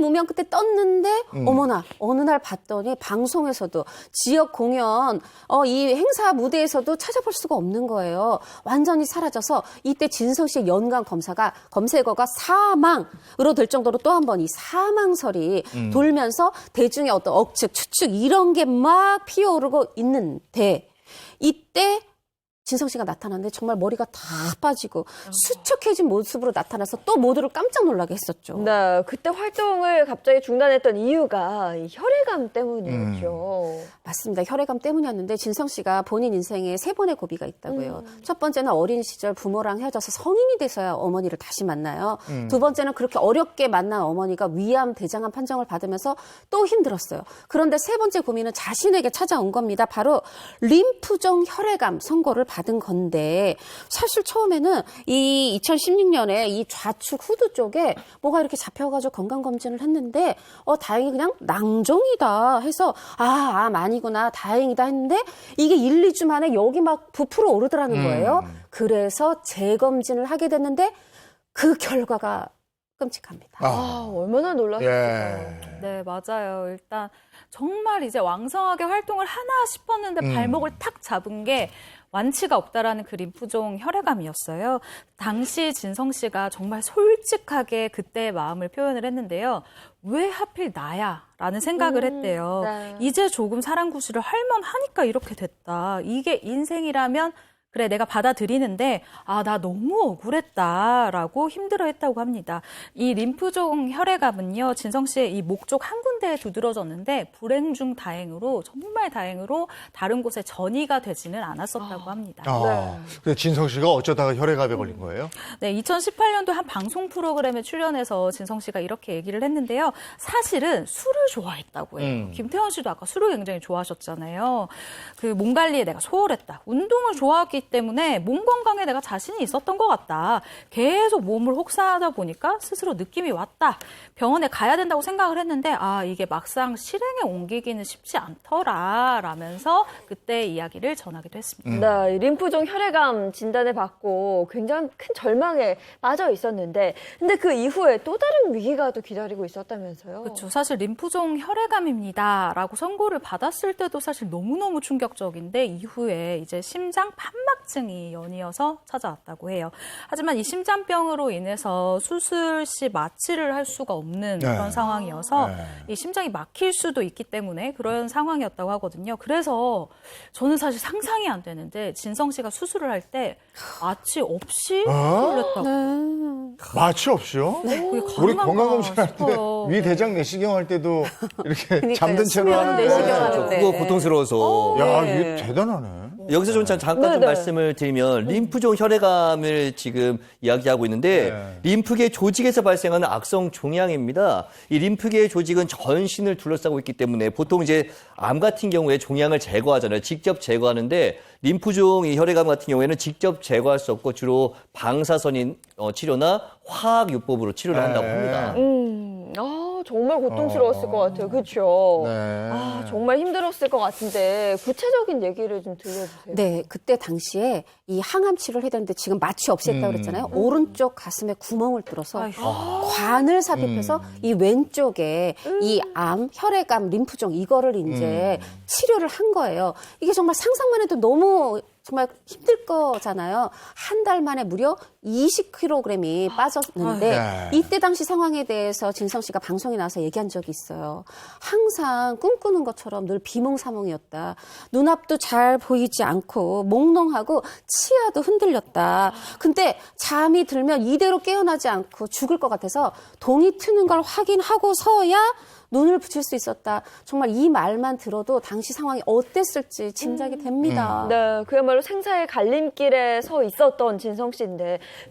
무명 끝에 떴는데 어머나 어느 날 봤더니 방송에서도 지역 공연 이 행사 무대에서도 찾아볼 수가 없는 거예요. 완전히 사라져서 이때 진성 씨의 연관 검색어가 사망으로 될 정도로 또 한 번 이 사망설이 돌면서 대중의 어떤 억측, 추측 이런 게 막 피어오르고 있는데 이때 진성 씨가 나타났는데 정말 머리가 다 빠지고 수척해진 모습으로 나타나서 또 모두를 깜짝 놀라게 했었죠. 네, 그때 활동을 갑자기 중단했던 이유가 이 혈액암 때문이었죠. 맞습니다. 혈액암 때문이었는데 진성 씨가 본인 인생에 3번의 고비가 있다고요. 첫 번째는 어린 시절 부모랑 헤어져서 성인이 돼서야 어머니를 다시 만나요. 두 번째는 그렇게 어렵게 만난 어머니가 위암, 대장암 판정을 받으면서 또 힘들었어요. 그런데 3번째 고민은 자신에게 찾아온 겁니다. 바로 림프종 혈액암 선고를 받은 건데 사실 처음에는 이 2016년에 이 좌측 후두 쪽에 뭐가 이렇게 잡혀가지고 건강검진을 했는데 다행히 그냥 낭종이다 해서 암 아니구나 다행이다 했는데 이게 1, 2주 만에 여기 막 부풀어 오르더라는 거예요. 그래서 재검진을 하게 됐는데 그 결과가 끔찍합니다. 얼마나 놀랐을까요? 예. 네, 맞아요. 일단 정말 이제 왕성하게 활동을 하나 싶었는데 발목을 탁 잡은 게 완치가 없다라는 그 림프종 혈액암이었어요. 당시 진성 씨가 정말 솔직하게 그때의 마음을 표현을 했는데요. 왜 하필 나야? 라는 생각을 했대요. 네. 이제 조금 사람 구실을 할 만하니까 이렇게 됐다. 이게 인생이라면 그래, 내가 받아들이는데, 나 너무 억울했다라고 힘들어했다고 합니다. 이 림프종 혈액암은요, 진성 씨의 이 목 쪽 한 군데에 두드러졌는데, 불행 중 다행으로, 정말 다행으로 다른 곳에 전이가 되지는 않았었다고 합니다. 근데 진성 씨가 어쩌다가 혈액암에 걸린 거예요? 네, 2018년도 한 방송 프로그램에 출연해서 진성 씨가 이렇게 얘기를 했는데요. 사실은 술을 좋아했다고 해요. 김태원 씨도 아까 술을 굉장히 좋아하셨잖아요. 그 몸 관리에 내가 소홀했다. 운동을 좋아했기 때문에 몸 건강에 내가 자신이 있었던 것 같다. 계속 몸을 혹사하다 보니까 스스로 느낌이 왔다. 병원에 가야 된다고 생각을 했는데 이게 막상 실행에 옮기기는 쉽지 않더라 라면서 그때 이야기를 전하기도 했습니다. 네, 림프종 혈액암 진단을 받고 굉장히 큰 절망에 빠져 있었는데 근데 그 이후에 또 다른 위기가 또 기다리고 있었다면서요? 그렇죠. 사실 림프종 혈액암입니다라고 선고를 받았을 때도 사실 너무너무 충격적인데 이후에 이제 심장 판막증이 연이어서 찾아왔다고 해요. 하지만 이 심장병으로 인해서 수술 시 마취를 할 수가 없는 그런 상황이어서 이 심장이 막힐 수도 있기 때문에 그런 상황이었다고 하거든요. 그래서 저는 사실 상상이 안 되는데 진성 씨가 수술을 할 때 마취 없이 수술을 했다고. 마취 없이요? 그게 우리 가능한가 건강검진할 때 싶어요. 위 대장 내시경 할 때도 이렇게 잠든 채로 수면 하는데. 내시경 하는데. 그거 고통스러워서. 야, 이게 대단하네. 여기서 좀 잠깐 좀 네네. 말씀을 드리면 림프종 혈액암을 지금 이야기하고 있는데 림프계 조직에서 발생하는 악성 종양입니다. 이 림프계 조직은 전신을 둘러싸고 있기 때문에 보통 이제 암 같은 경우에 종양을 제거하잖아요. 직접 제거하는데 림프종 이 혈액암 같은 경우에는 직접 제거할 수 없고 주로 방사선인 치료나 화학요법으로 치료를 한다고 합니다. 정말 고통스러웠을 것 같아요. 그렇죠? 네. 정말 힘들었을 것 같은데 구체적인 얘기를 좀 들려주세요. 네, 그때 당시에 이 항암 치료를 해야 되는데 지금 마취 없이 했다고 그랬잖아요. 오른쪽 가슴에 구멍을 뚫어서 관을 삽입해서 이 왼쪽에 이 암, 혈액암, 림프종 이거를 이제 치료를 한 거예요. 이게 정말 상상만 해도 너무 정말 힘들 거잖아요. 한 달 만에 무려 20kg이 빠졌는데 이때 당시 상황에 대해서 진성 씨가 방송에 나와서 얘기한 적이 있어요. 항상 꿈꾸는 것처럼 늘 비몽사몽이었다. 눈앞도 잘 보이지 않고 몽롱하고 치아도 흔들렸다. 근데 잠이 들면 이대로 깨어나지 않고 죽을 것 같아서 동이 트는 걸 확인하고서야 눈을 붙일 수 있었다. 정말 이 말만 들어도 당시 상황이 어땠을지 짐작이 됩니다. 네, 그야말로 생사의 갈림길에 서 있었던 진성 씨인데